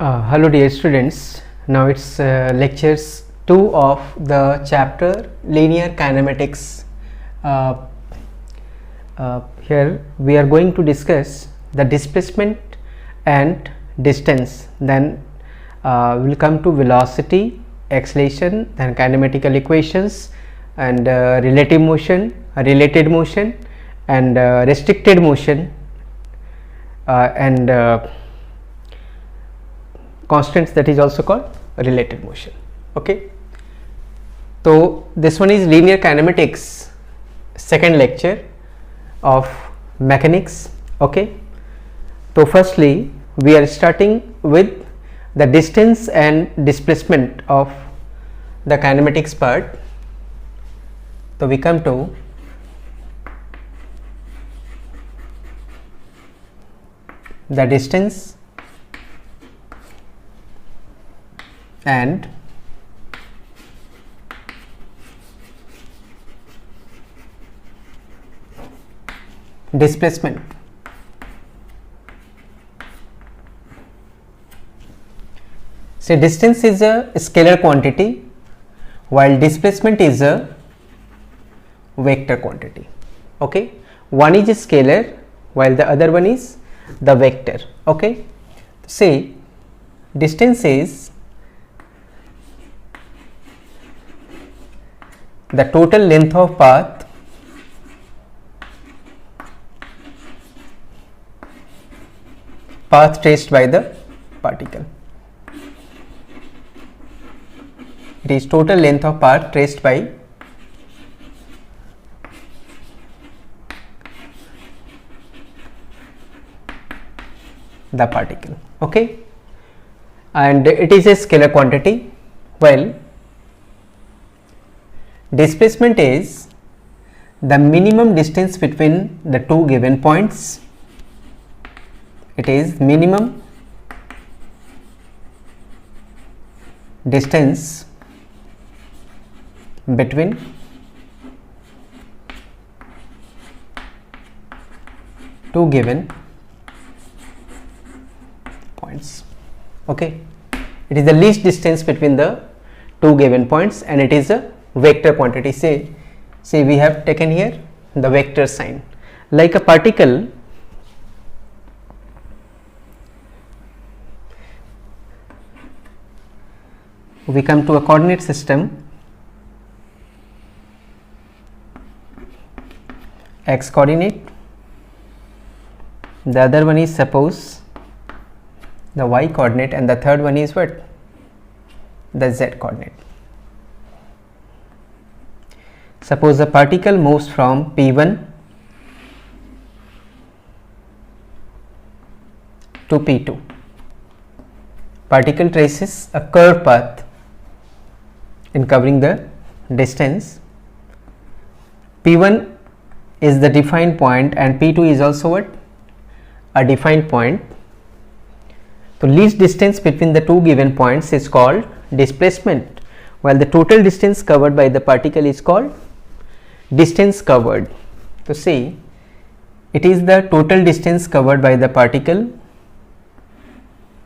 Hello dear students, now it's lectures 2 of the chapter linear kinematics. Here we are going to discuss the displacement and distance, then we will come to velocity, acceleration, then kinematical equations and relative motion, related motion and restricted motion and constants, that is also called related motion. Okay, so this one is linear kinematics, second lecture of mechanics. Okay, so firstly we are starting with the distance and displacement of the kinematics part. So we come to the distance and displacement. So distance is a scalar quantity while displacement is a vector quantity. Okay, one is a scalar while the other one is the vector. Okay, say distance is the total length of path traced by the particle. It is total length of path traced by the particle. Okay, and it is a scalar quantity, while displacement is the minimum distance between the two given points. It is minimum distance between two given points. Okay, it is the least distance between the two given points and it is a vector quantity. Say we have taken here the vector sign. Like a particle, we come to a coordinate system, x coordinate, the other one is suppose the y coordinate and the third one is what, the z coordinate. Suppose the particle moves from P1 to P2. Particle traces a curved path in covering the distance. P1 is the defined point and P2 is also what, a defined point. So least distance between the two given points is called displacement, while the total distance covered by the particle is called distance covered. So see, it is the total distance covered by the particle,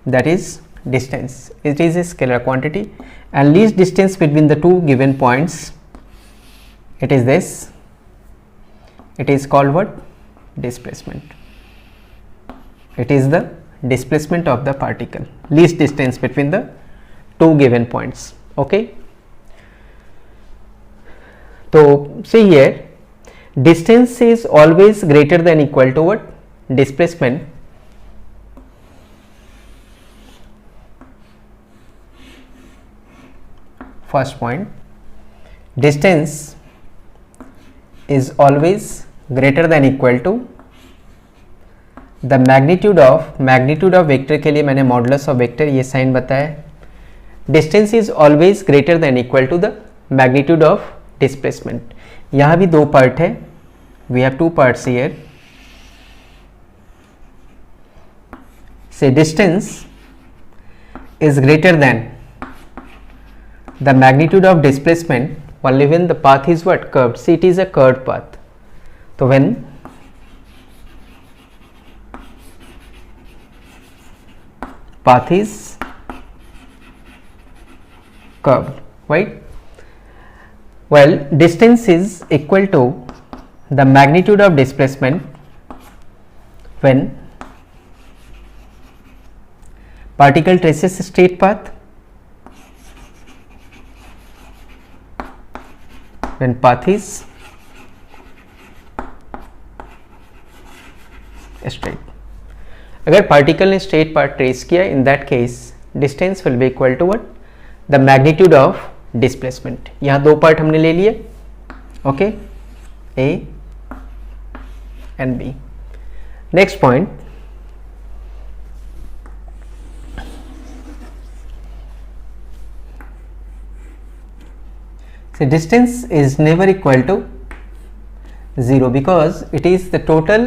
that is distance. It is a scalar quantity, and least distance between the two given points, it is this, it is called what, displacement. It is the displacement of the particle, least distance between the two given points. Okay, so see here, distance is always greater than equal to what, displacement. First point, distance is always greater than equal to the magnitude of vector के लिए मैंने modulus of vector ये sign बताया. Distance is always greater than equal to the magnitude of displacement. यहाँ भी दो part है, we have two parts here. Say distance is greater than the magnitude of displacement only when the path is what, curved. See, it is a curved path. So when path is curved, right? Well, distance is equal to the magnitude of displacement when particle traces straight path, when path is straight. अगर particle ने straight path trace किया, in that case distance will be equal to what, the magnitude of displacement. यहाँ दो part हमने ले लिए, okay, A and B. Next point, so distance is never equal to 0 because it is the total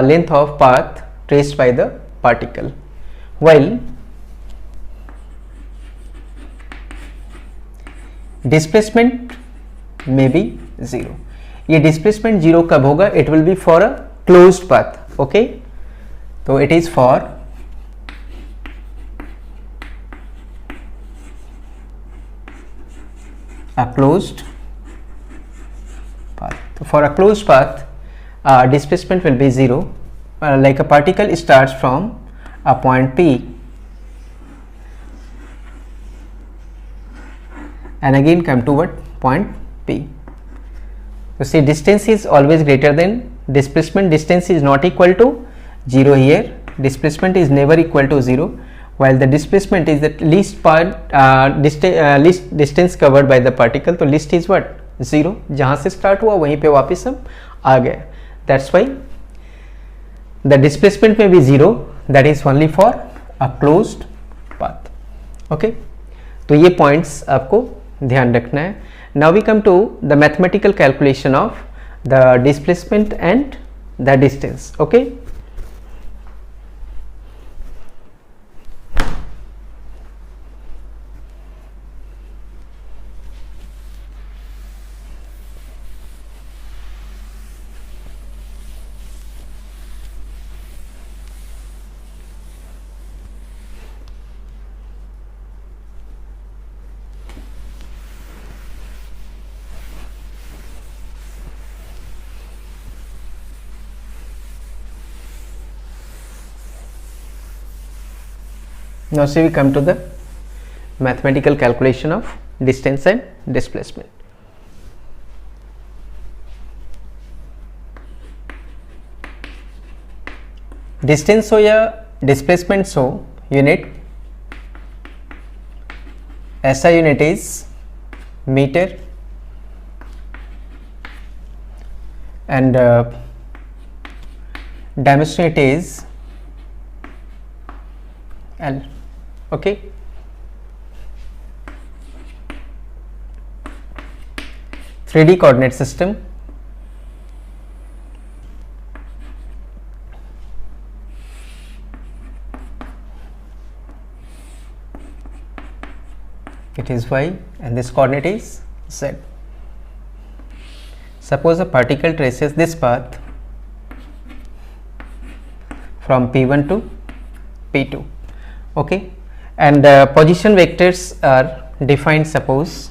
length of path traced by the particle, while displacement may be 0. ये displacement 0 कब होगा? It will be for a closed path, okay? तो it is for a closed path. So for a closed path, displacement will be 0. Like a particle starts from a point P and again come to what? Point P. So see, distance is always greater than displacement. Distance is not equal to 0 here. Displacement is never equal to 0, while the displacement is the least part least distance covered by the particle. तो least is what? 0. जहाँ से start हुआ वहीं पे वापस हम आ गए. That's why the displacement may be 0, that is only for a closed path. Okay, तो ये points आपको ध्यान रखना है. Now we come to the mathematical calculation of the displacement and the distance. Okay, now see we come to the mathematical calculation of distance and displacement. Distance हो या displacement हो, unit, SI unit is meter and dimension it is L. Okay, (3D) coordinate system. It is y and this coordinate is z. Suppose a particle traces this path from P1 to P2. Okay, and position vectors are defined. Suppose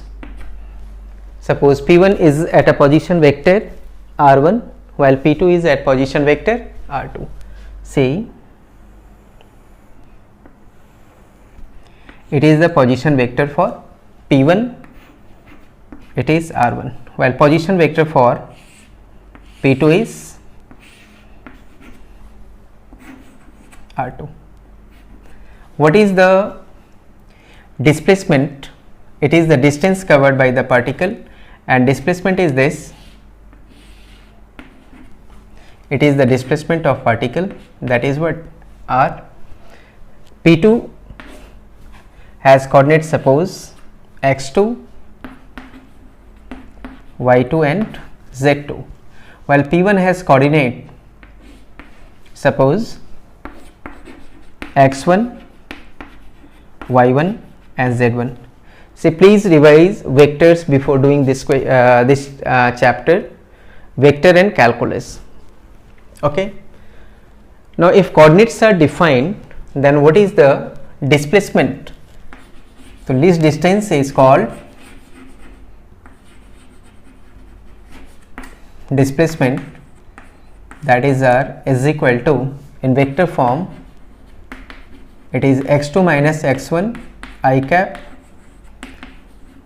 P1 is at a position vector r1 while P2 is at position vector r2. See, it is the position vector for P1, it is r1, while position vector for P2 is r2. What is the displacement? It is the distance covered by the particle, and displacement is this. It is the displacement of particle, that is what? R. P2 has coordinates, suppose x2, y2 and z2, while P1 has coordinate, suppose x1, y1 and z1. See, please revise vectors before doing this chapter, vector and calculus. Okay, now if coordinates are defined, then what is the displacement? So least distance is called displacement, that is r is equal to, in vector form it is x2 minus x1 I cap,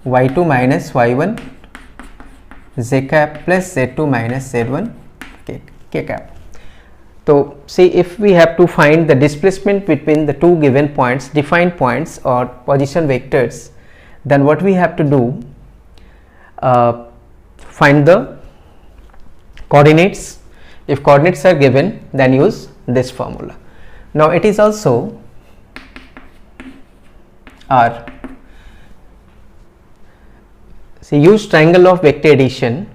y2 minus y1 z cap plus z2 minus z1 k cap. So see, if we have to find the displacement between the two given points, defined points or position vectors, then what we have to do, find the coordinates. If coordinates are given, then use this formula. Now it is also r. See, use triangle of vector addition.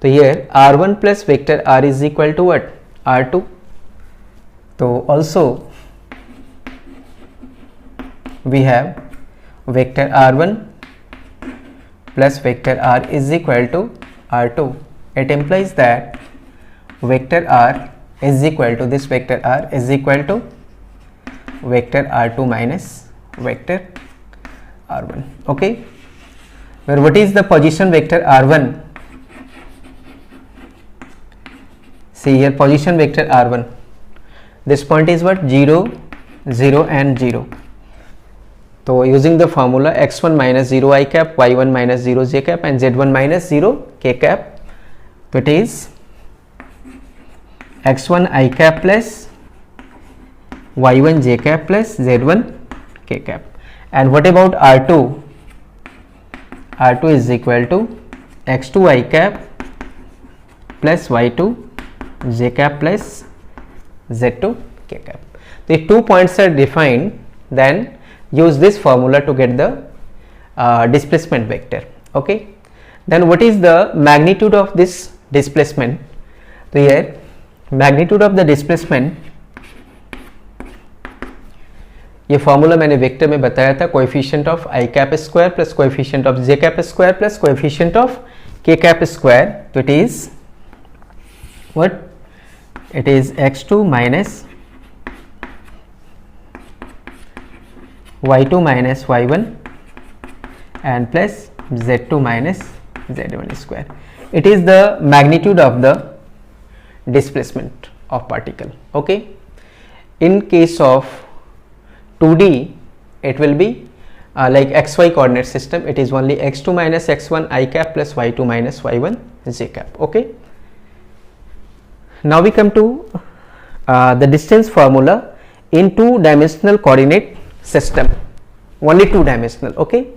So here r1 plus vector r is equal to what? R2. So also we have vector r1 plus vector r is equal to r2. It implies that vector r is equal to, this vector r is equal to vector r2 minus vector r1. Okay, where what is the position vector r1? See here, position vector r1, this point is what? 0, 0 and 0. So using the formula x1 minus 0 I cap, y1 minus 0 j cap and z1 minus 0 k cap, so it is x1 I cap plus y1 j cap plus z1 k cap. And what about r2? R2 is equal to x2 I cap plus y2 j cap plus z2 k cap. So if 2 points are defined, then use this formula to get the displacement vector. Okay, then what is the magnitude of this displacement? So here magnitude of the displacement, ये formula मैंने vector में बताया था, coefficient of I cap square plus coefficient of J cap square plus coefficient of के cap square. तो it is what? It is x2 minus y2 minus y1 and plus z2 minus z1 square. It is the magnitude of the displacement of particle. Okay, in case of 2D it will be like xy coordinate system, it is only x2 minus x1 I cap plus y2 minus y1 j cap. Okay, now we come to the distance formula in 2-dimensional coordinate system, only 2-dimensional. Okay,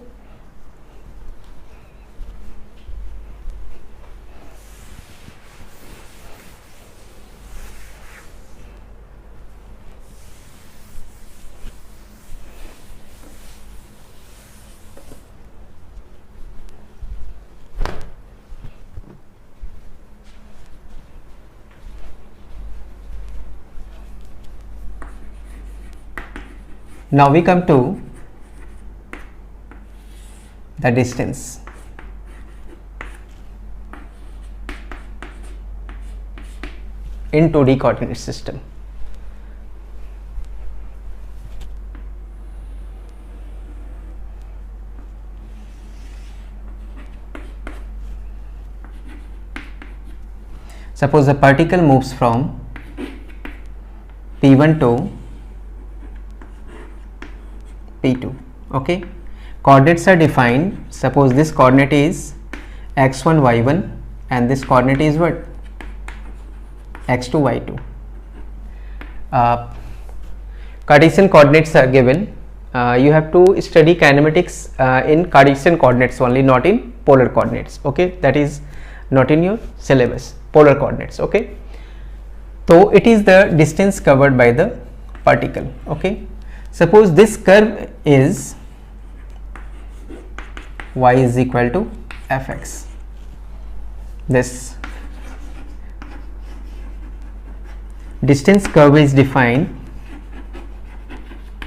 now we come to the distance. In 2D coordinate system. Suppose the particle moves from P1 to P2. Okay, coordinates are defined. Suppose this coordinate is x1 y1 and this coordinate is what? x2 y2. Cartesian coordinates are given. You have to study kinematics in Cartesian coordinates only, not in polar coordinates. Okay, that is not in your syllabus, polar coordinates. Okay, so it is the distance covered by the particle. Okay, suppose this curve is y is equal to fx. This distance curve is defined.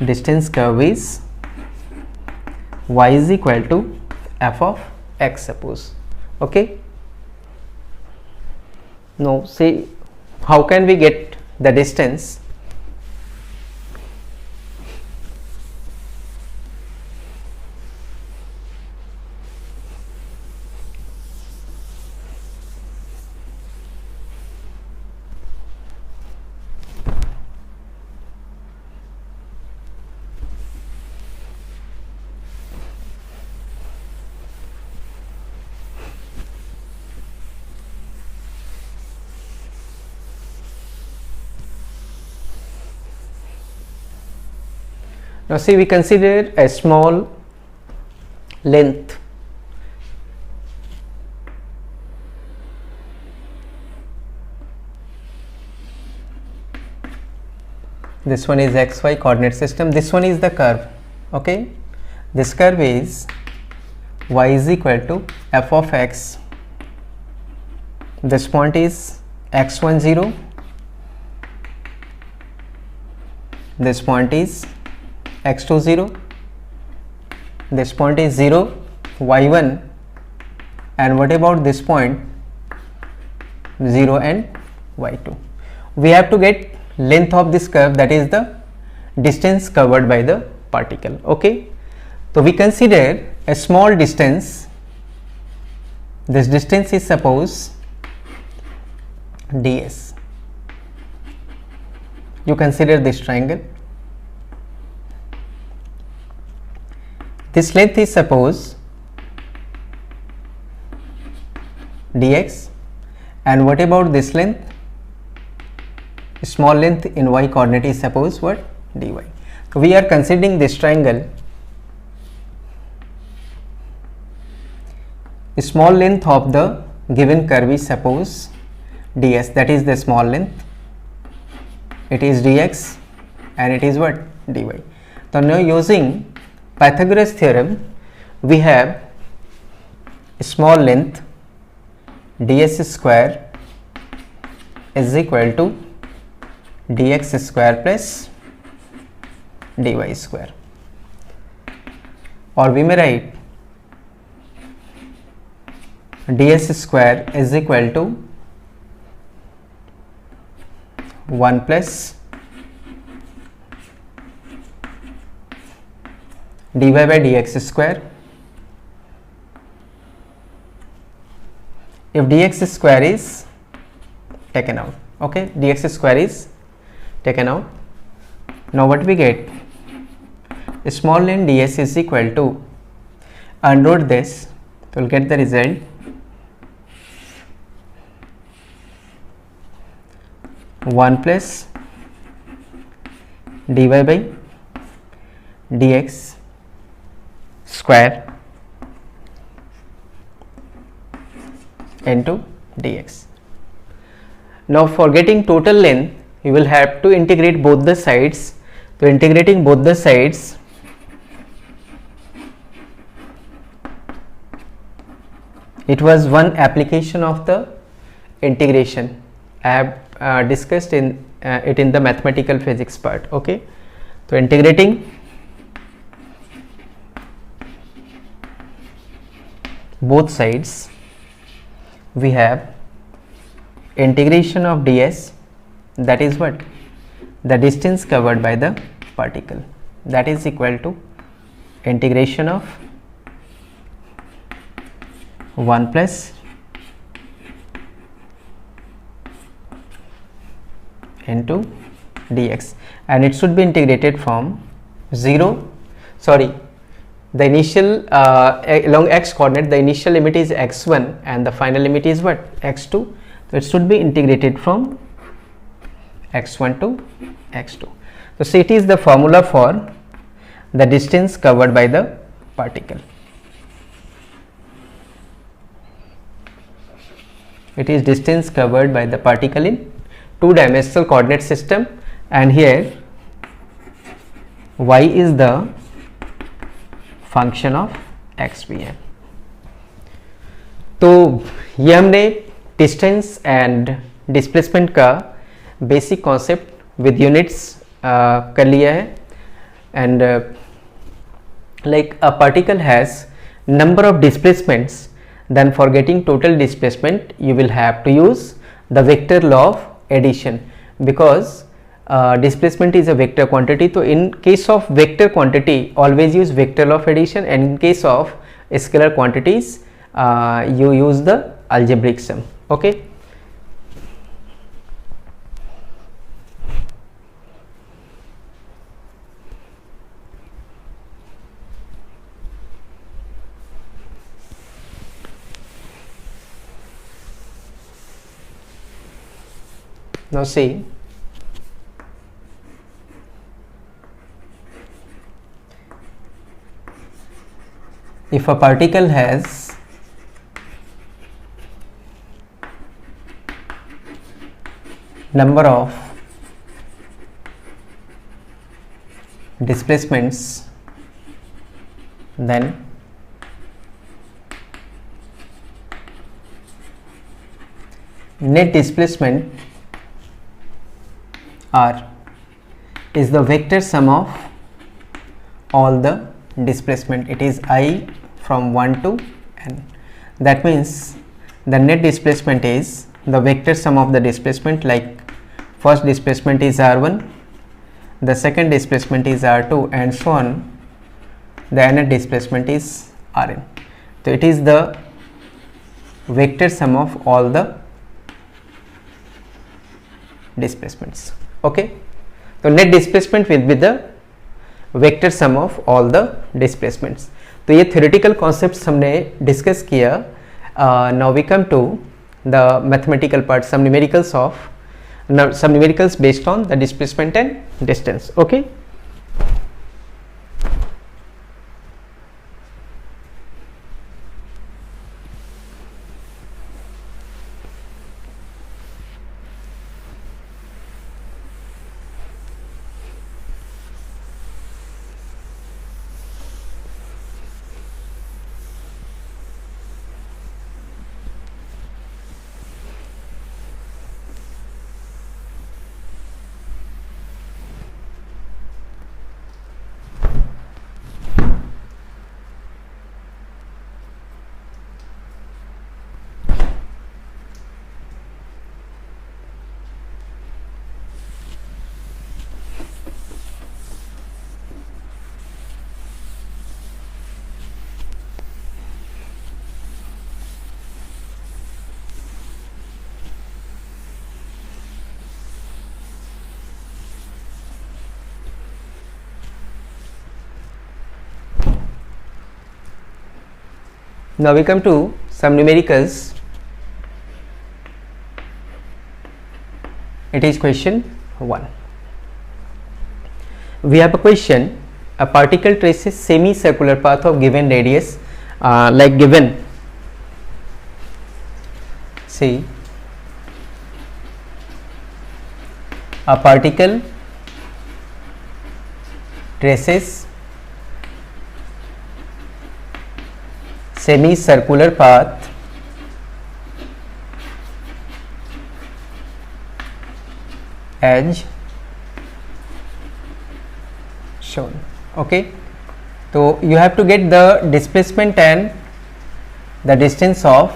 Distance curve is y is equal to f of x, suppose. Okay, now see how can we get the distance? Now see, we consider a small length. This one is xy coordinate system, this one is the curve. Okay, this curve is y is equal to f of x. This point is x1 0, this point is x2 0, this point is 0 y1, and what about this point 0 and y2. We have to get length of this curve, that is the distance covered by the particle. Okay, so we consider a small distance. This distance is suppose ds. You consider this triangle. This length is suppose dx, and what about this length? Small length in y coordinate is suppose what? Dy. So we are considering this triangle. Small length of the given curve is suppose ds, that is the small length. It is dx and it is what? Dy. So now using Pythagoras theorem, we have small length ds square is equal to dx square plus dy square, or we may write ds square is equal to 1 plus dy by dx square. If dx square is taken out, okay, dx square is taken out. Now what we get? Small length ds is equal to, unroot this, so we'll get the result 1 plus dy by dx square into dx. Now for getting total length, you will have to integrate both the sides. So integrating both the sides, it was one application of the integration. I have discussed it in the mathematical physics part. Okay, so integrating both sides, we have integration of ds, that is what? The distance covered by the particle, that is equal to integration of 1 plus into dx, and it should be integrated from 0, sorry, the initial along x coordinate, the initial limit is x1 and the final limit is what? X2. So it should be integrated from x1 to x2. So see, it is the formula for the distance covered by the particle. It is distance covered by the particle in two-dimensional coordinate system, and here y is the function of x भी है. तो ये हमने distance and displacement का basic concept with units कर लिया है. And like a particle has number of displacements, then for getting total displacement you will have to use the vector law of addition, because displacement is a vector quantity. So in case of vector quantity always use vector law of addition, and in case of scalar quantities you use the algebraic sum. Okay, now see, if a particle has number of displacements, then net displacement R is the vector sum of all the displacement. It is I from 1 to n. That means the net displacement is the vector sum of the displacement, like first displacement is R1, the second displacement is R2, and so on. The net displacement is Rn. So it is the vector sum of all the displacements. Okay, so net displacement will be the vector sum of all the displacements. तो ये theoretical concepts हमने discuss किया. Now we come to the mathematical part, some numericals based on the displacement and distance. Okay, now we come to some numericals. It is question 1. We have a question: a particle traces semicircular path of given radius, like given, see, a particle traces semicircular path as shown. Okay, so you have to get the displacement and the distance of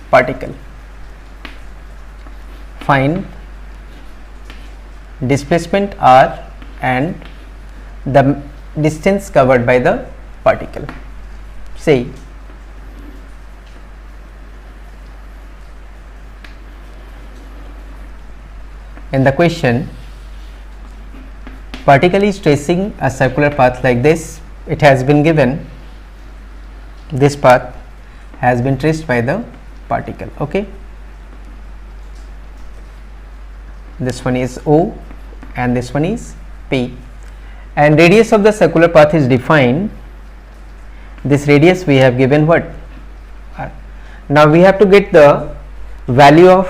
particle. Find displacement r and the distance covered by the particle. Say in the question, particle is tracing a circular path like this. It has been given this path has been traced by the particle. Okay, this one is O and this one is P, and radius of the circular path is defined. This radius we have given what R. Now we have to get the value of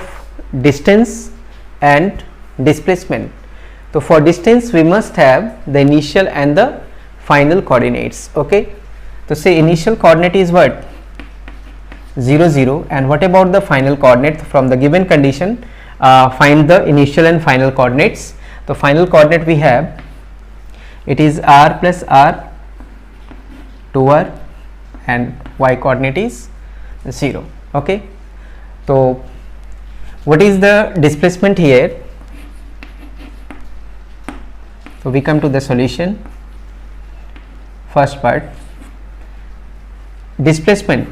distance and displacement. So for distance we must have the initial and the final coordinates. Okay, so say initial coordinate is what, 0 0, and what about the final coordinate? From the given condition, find the initial and final coordinates. The final coordinate we have, it is r plus r 2r, and y coordinate is 0. Okay, so what is the displacement here? So we come to the solution. First part, displacement,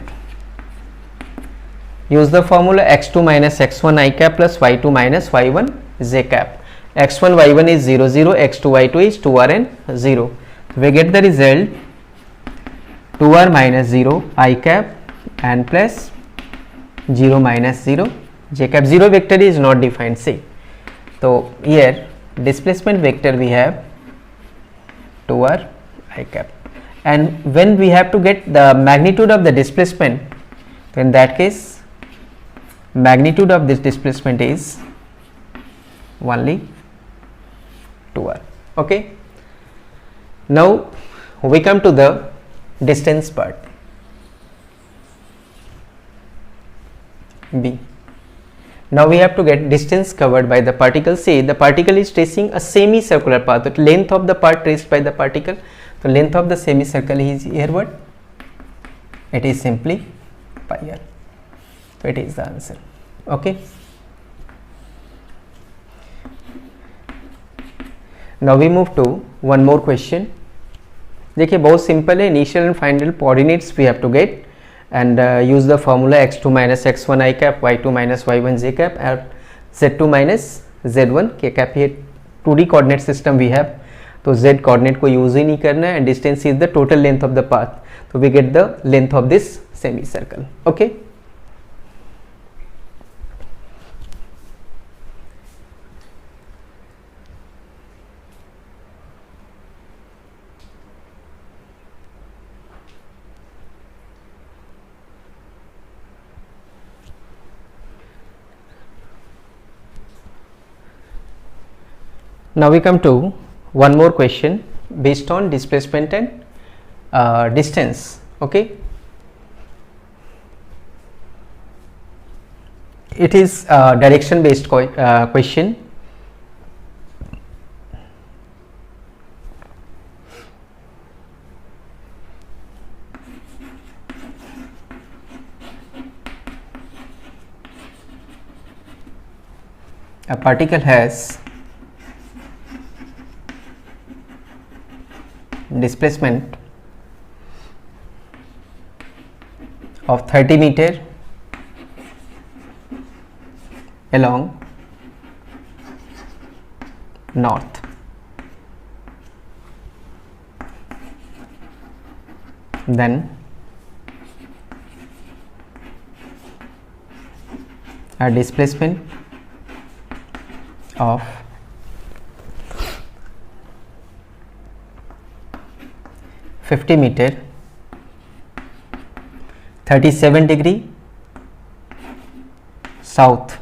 use the formula x2 minus x1 I cap plus y2 minus y1 j cap. x1 y1 is 0 0, x2 y2 is 2r and 0. We get the result 2r minus 0 I cap and plus 0 minus 0 j cap. 0 vector is not defined. See, so here displacement vector we have 2r I cap, and when we have to get the magnitude of the displacement, so in that case magnitude of this displacement is only 2r. Okay, now we come to the distance part. B. Now we have to get distance covered by the particle. Say the particle is tracing a semicircular path. The length of the path traced by the particle, the length of the semicircle is here what? It is simply pi r. So it is the answer. Okay. Now we move to one more question. देखिए बहुत simple है. Initial and final coordinates we have to get and use the formula x2 minus x1 I cap, y2 minus y1 j cap and z2 minus z1 k cap. here 2D coordinate system we have, तो z coordinate को use ही नहीं करना है, and distance is the total length of the path, so we get the length of this semicircle. Okay. Now we come to one more question based on displacement and distance. Okay, it is a direction based question. A particle has displacement of 30 meter along north. Then a displacement of 50 meter 37 degree south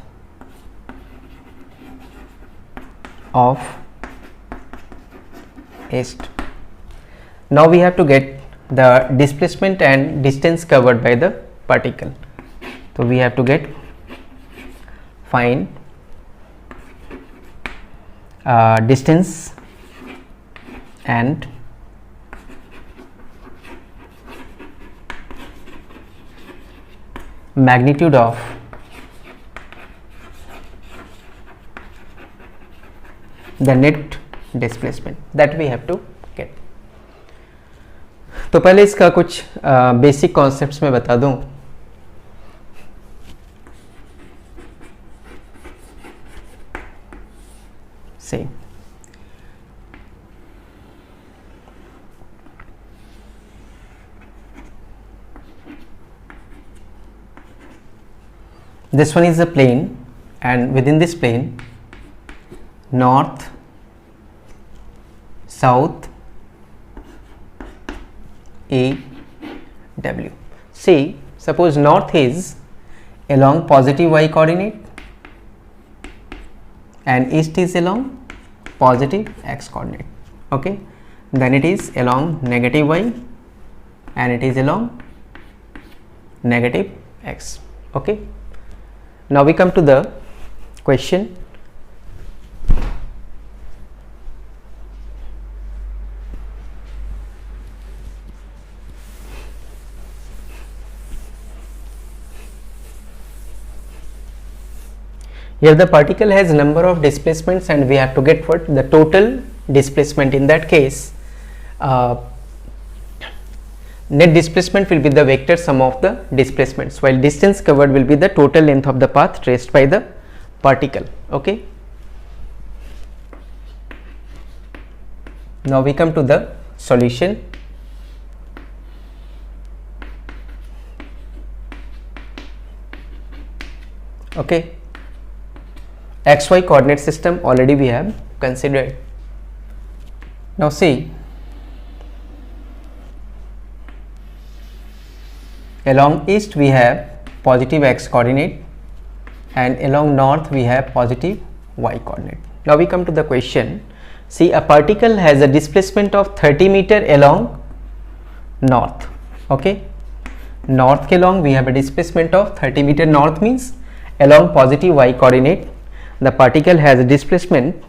of east. Now we have to get the displacement and distance covered by the particle. So we have to get find distance and magnitude of the net displacement that we have to get. तो पहले इसका कुछ basic concepts में बता दूं. See, this one is a plane, and within this plane north, south, A, W. See, suppose north is along positive y coordinate and east is along positive x coordinate. Okay, then it is along negative y and it is along negative x. Okay. Now we come to the question. Here the particle has number of displacements and we have to get what the total displacement. In that case net displacement will be the vector sum of the displacements, while distance covered will be the total length of the path traced by the particle. Okay. Now we come to the solution. Okay, xy coordinate system already we have considered. Now see, Along east we have positive x coordinate and along north we have positive y coordinate. Now we come to the question. See, a particle has a displacement of 30 meter along north. Okay, north के along we have a displacement of 30 meter. North means along positive y coordinate the particle has a displacement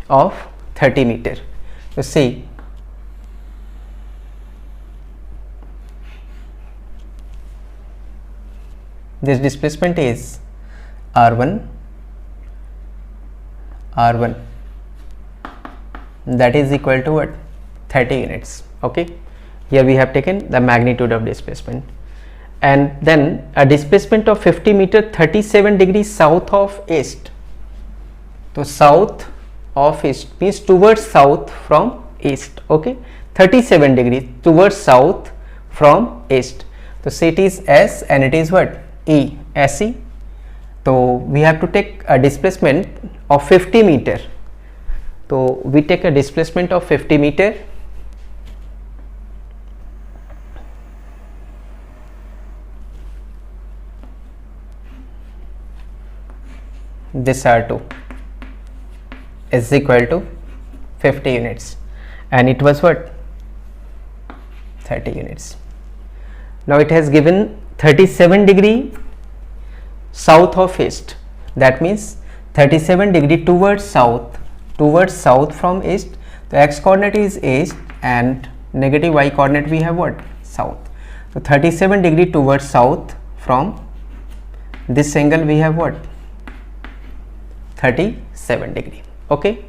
of 30 meter. So see, this displacement is r1, that is equal to what? 30 units. Okay, here we have taken the magnitude of displacement, and then a displacement of 50 meter 37 degrees south of east. So south of east means towards south from east. Okay, 37 degrees towards south from east. So say it is S and it is what? E, SE. So we have to take a displacement of 50 meter. So we take a displacement of 50 meter. This R2 is equal to 50 units and it was what? 30 units. Now it has given 37 degree south of east, that means 37 degree towards south from east. The x coordinate is east and negative y coordinate we have what? South. So 37 degree towards south from this angle we have what? 37 degree. Okay,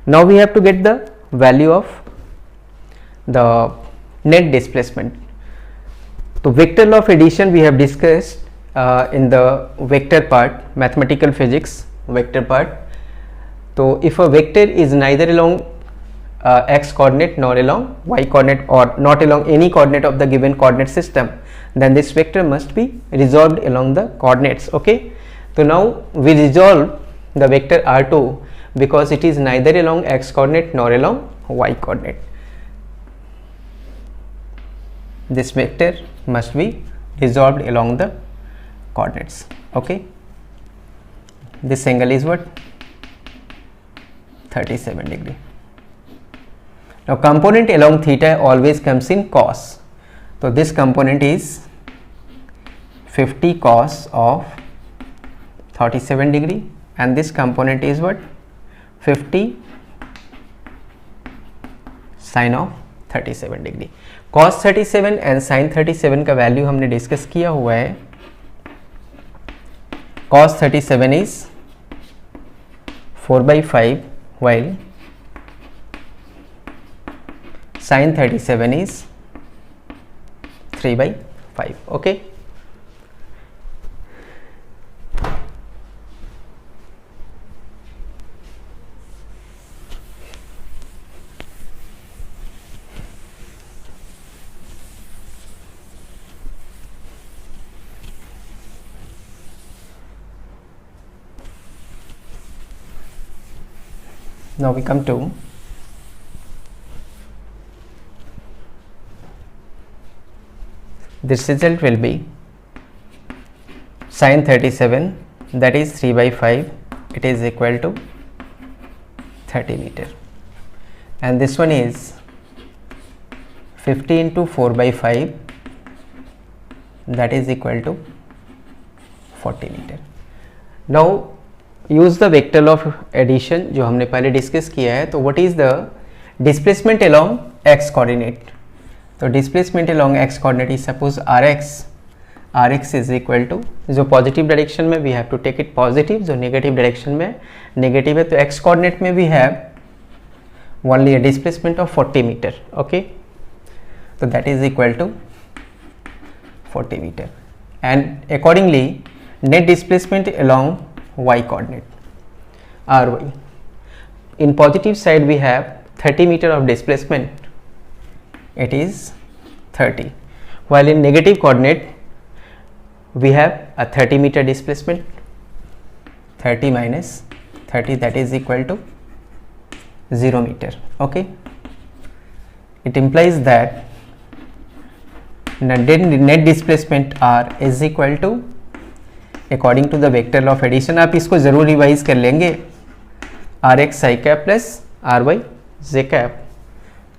now we have to get the value of the net displacement. So vector law of addition we have discussed in the vector part, mathematical physics vector part. So if a vector is neither along x coordinate nor along y coordinate or not along any coordinate of the given coordinate system, then this vector must be resolved along the coordinates. Okay, so now we resolve the vector r2 because it is neither along x coordinate nor along y coordinate. This vector must be resolved along the coordinates. Okay, this angle is what? 37 degree. Now component along theta always comes in cos. So this component is 50 cos of 37 degree and this component is what? 50 sin of 37 degree. cos 37 and sin 37 का value हमने discuss किया हुआ है. cos 37 is 4/5 while sin 37 is 3/5. Okay, now we come to this result will be sin 37, that is 3/5, it is equal to 30 meter, and this one is 50 into 4/5, that is equal to 40 meter. Now use the vector law of addition जो हमने पहले discuss किया है. तो what is the displacement along x coordinate? तो displacement along x coordinate is suppose rx is equal to, जो positive direction में we have to take it positive, जो नेगेटिव डायरेक्शन में नेगेटिव है. तो x coordinate में we have only a displacement of 40 meter. Okay, so that is equal to 40 meter, and accordingly net displacement along y coordinate ry, in positive side we have 30 meter of displacement, it is 30, while in negative coordinate we have a 30 meter displacement. 30 minus 30, that is equal to 0 meter. Okay, it implies that net displacement R is equal to according to the vector of addition, आप इसको जरूर revise कर लेंगे, R x i cap plus R y j cap,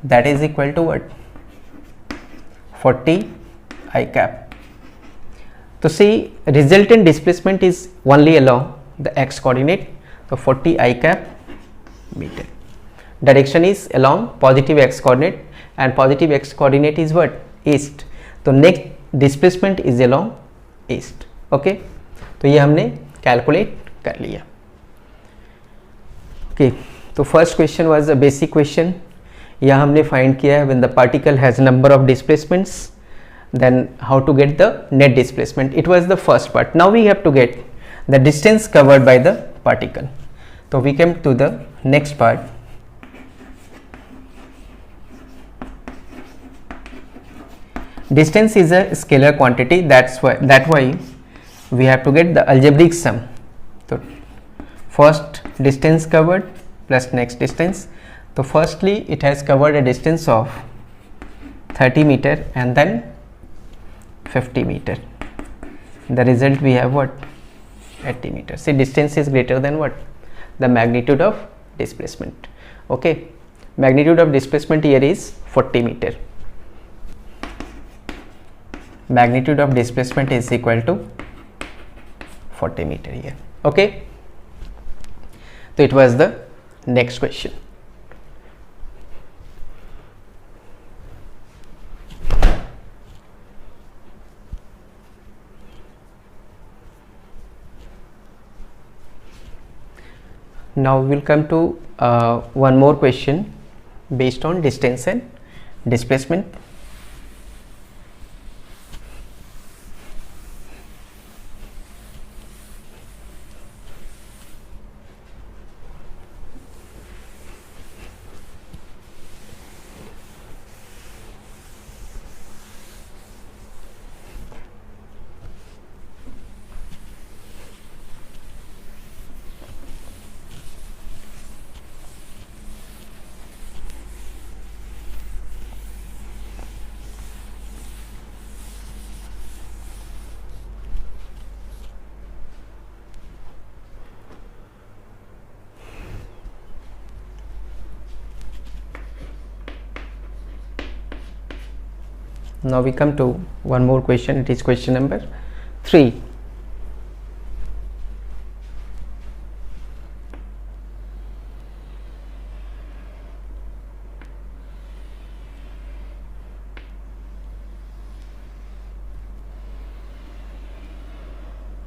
that is equal to what 40 I cap. तो see resultant displacement is only along the x coordinate, so 40 I cap meter. Direction is along positive x coordinate and positive x coordinate is what? East. तो next displacement is along east. Okay, तो ये हमने calculate कर लिया. Okay, तो first question was a basic question. यहाँ हमने find किया है when the particle has number of displacements, then how to get the net displacement. It was the first part. Now we have to get the distance covered by the particle. So we came to the next part. Distance is a scalar quantity, that why we have to get the algebraic sum. So first distance covered plus next distance. So firstly it has covered a distance of 30 meter and then 50 meter. The result we have what? 80 meter. See, distance is greater than what? The magnitude of displacement. Okay, magnitude of displacement here is 40 meter. Magnitude of displacement is equal to 40 meter here. Okay, so it was the next question. Now we will come to one more question based on distance and displacement. Now we come to one more question. It is question number 3.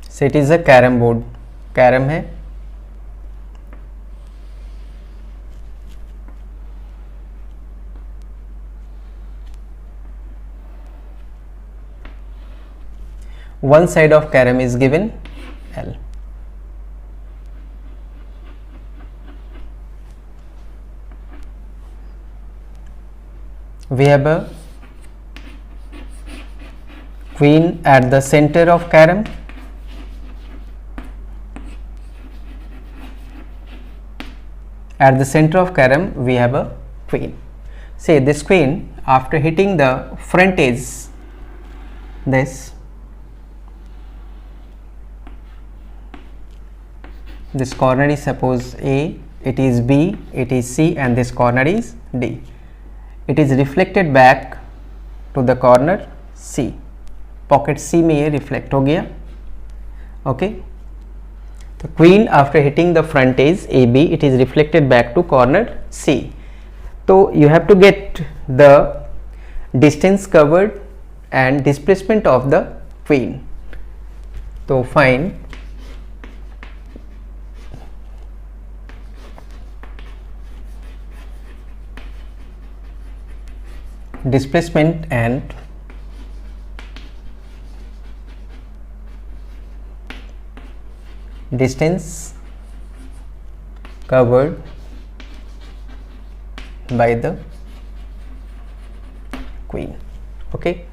So it is a carom board. Carom है, one side of carom is given L. We have a queen at the center of carom. At the center of carom we have a queen. Say this queen, after hitting the front edge, this corner is suppose A, it is B, it is C, and this corner is D. It is reflected back to the corner C. Pocket C में ये reflect हो गया. Okay. The queen after hitting the front edge AB, it is reflected back to corner C. So you have to get the distance covered and displacement of the queen. So find displacement and distance covered by the queen. Okay.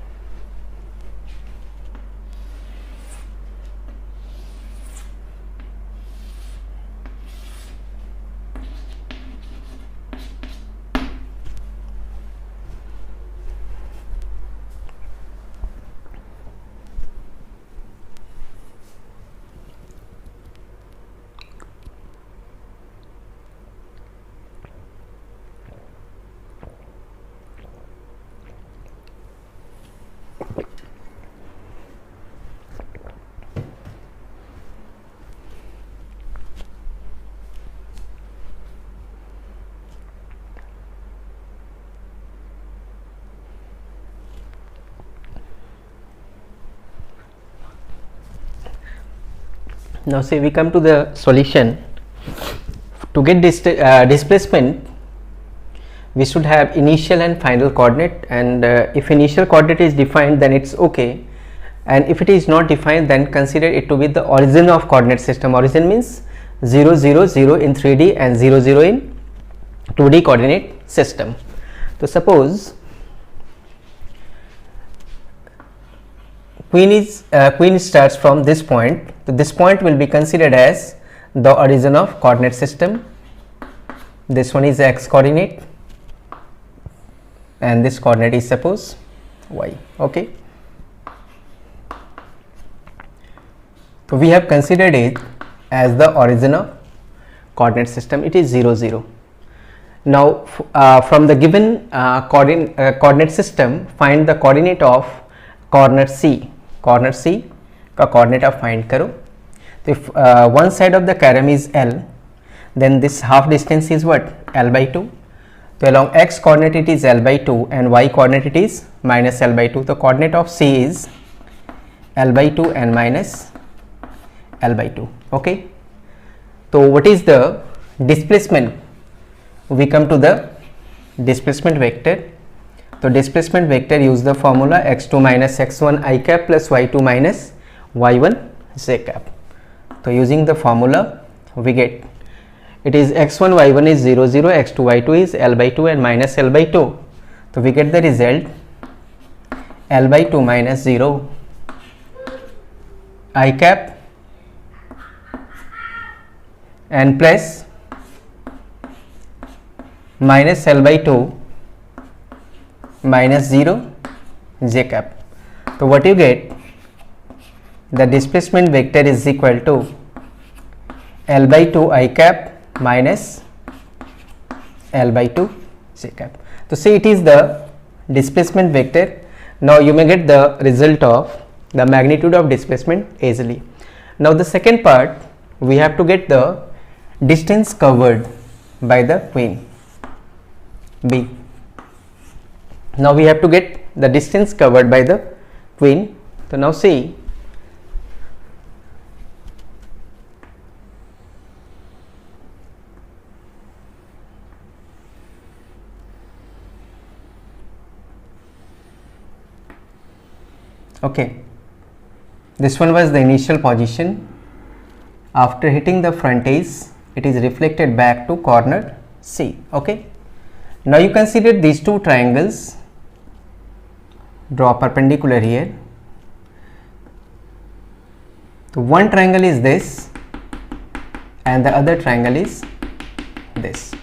Now say we come to the solution. To get displacement, we should have initial and final coordinate, and if initial coordinate is defined, then it's okay, and if it is not defined, then consider it to be the origin of coordinate system. Origin means 0 0 0 in 3D and 0 0 in 2D coordinate system. So suppose queen starts from this point, so this point will be considered as the origin of coordinate system. This one is x coordinate and this coordinate is suppose y. Okay, so we have considered it as the origin of coordinate system. It is 0 0. Now from the given coordinate system, find the coordinate of corner C. Corner C का coordinate आप find करो. So if one side of the carom is L, then this half distance is what? L by 2. So along x coordinate it is L by 2 and y coordinate it is minus L by 2. The coordinate of C is L by 2 and minus L by 2. Okay. So what is the displacement? We come to the displacement vector. So displacement vector, use the formula x2 minus x1 I cap plus y2 minus y1 j cap. So using the formula we get it is x1 y1 is 0 0, x2 y2 is L by 2 and minus L by 2. So we get the result L by 2 minus 0 I cap and plus minus L by 2 minus 0 j cap. So what you get, the displacement vector is equal to L by 2 I cap minus L by 2 j cap. So see, it is the displacement vector. Now you may get the result of the magnitude of displacement easily. Now the second part, we have to get the distance covered by the queen B. Now we have to get the distance covered by the queen. So now see, okay, this one was the initial position. After hitting the front edge, it is reflected back to corner C. Okay, now you consider these two triangles. Draw perpendicular here. So one triangle is this and the other triangle is this.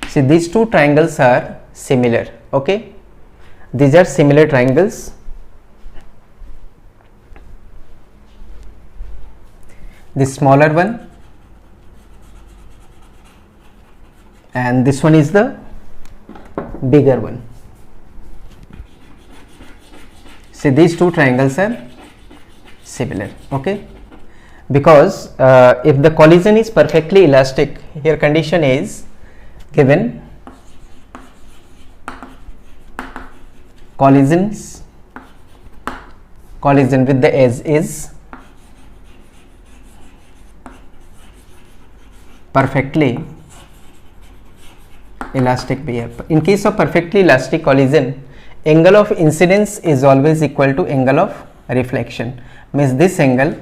See, these two triangles are similar. Okay, these are similar triangles. This smaller one and this one is the bigger one. See, these two triangles are similar. Okay, because if the collision is perfectly elastic, here condition is given collision with the edge is perfectly elastic behavior. In case of perfectly elastic collision, angle of incidence is always equal to angle of reflection. Means this angle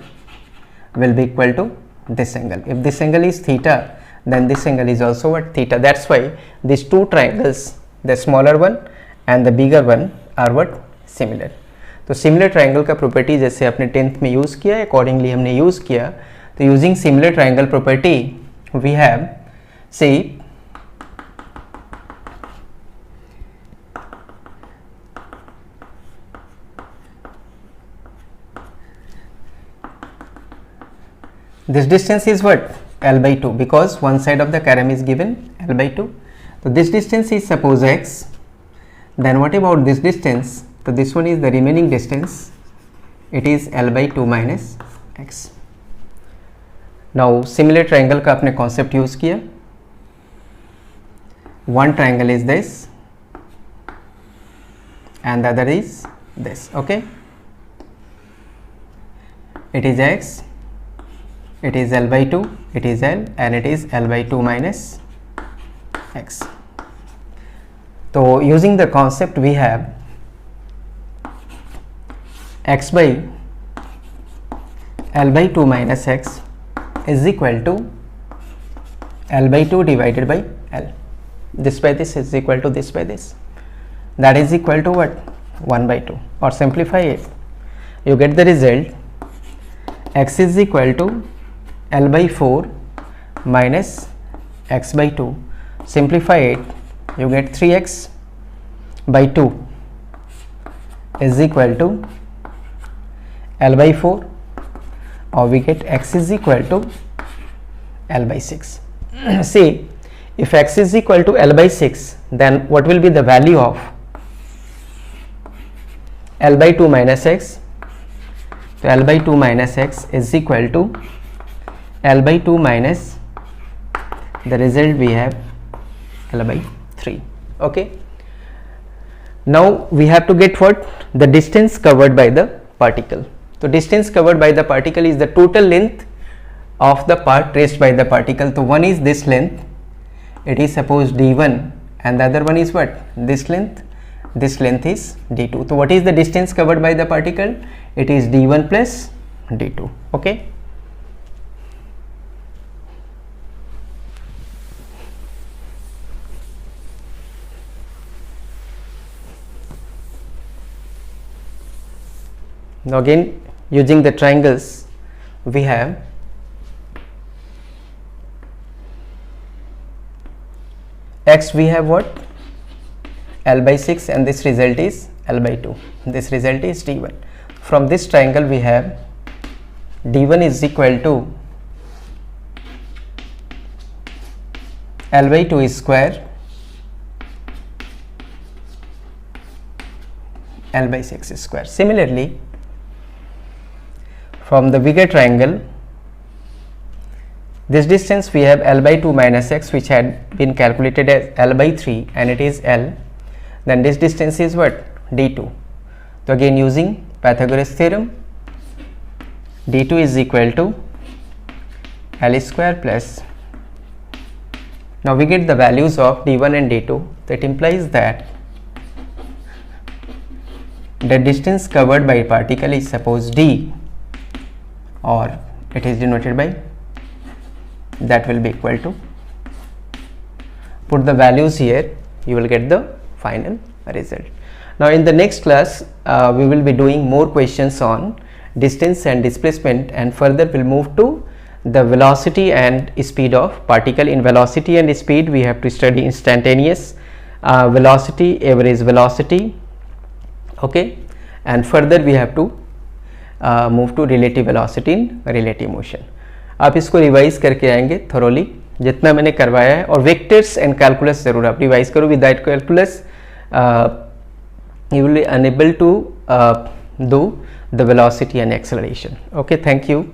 will be equal to this angle. If this angle is theta, then this angle is also what? Theta. That's why these two triangles, the smaller one and the bigger one, are what? Similar. तो similar triangle का property जैसे आपने 10th में use किया, accordingly हमने use किया. तो using similar triangle property we have, see, this distance is what? L by 2, because one side of the carom is given L by 2. So this distance is suppose x. Then what about this distance? So this one is the remaining distance. It is L by 2 minus x. Now similar triangle का आपने concept use किया. One triangle is this and the other is this. Okay, it is x it is L by 2, it is L, and it is L by 2 minus x. So using the concept we have x by L by 2 minus x is equal to L by 2 divided by L. This by this is equal to this by this. That is equal to what? 1 by 2. Or simplify it, you get the result x is equal to L by 4 minus x by 2. Simplify it, you get 3x by 2 is equal to L by 4, or we get x is equal to L by 6. See, if x is equal to L by 6, then what will be the value of L by 2 minus x? So L by 2 minus x is equal to L by 2 minus, the result we have L by 3. Okay, now we have to get what? The distance covered by the particle. So distance covered by the particle is the total length of the part traced by the particle. So one is this length, it is suppose d1, and the other one is what? This length is d2. So what is the distance covered by the particle? It is d1 plus d2. Okay, now again using the triangles we have x, we have what? L by 6, and this result is L by 2. This result is d1. From this triangle we have d1 is equal to L by 2 is square L by 6 is square. Similarly, from the bigger triangle, this distance we have L by 2 minus x, which had been calculated as L by 3, and it is L. Then this distance is what? d2. So again using Pythagoras theorem, d2 is equal to L square plus, now we get the values of d1 and d2. That implies that the distance covered by particle is suppose d, or it is denoted by, that will be equal to, put the values here, you will get the final result. Now in the next class we will be doing more questions on distance and displacement, and further we'll move to the velocity and speed of particle. In velocity and speed we have to study instantaneous velocity, average velocity, okay, and further we have to move to relative velocity in relative motion. आप इसको revise करके आएंगे thoroughly, जितना मैंने करवाया है, और vectors and calculus जरूर आप रिवाइज करो. Without calculus you will be unable to do the velocity and acceleration. Okay, thank you.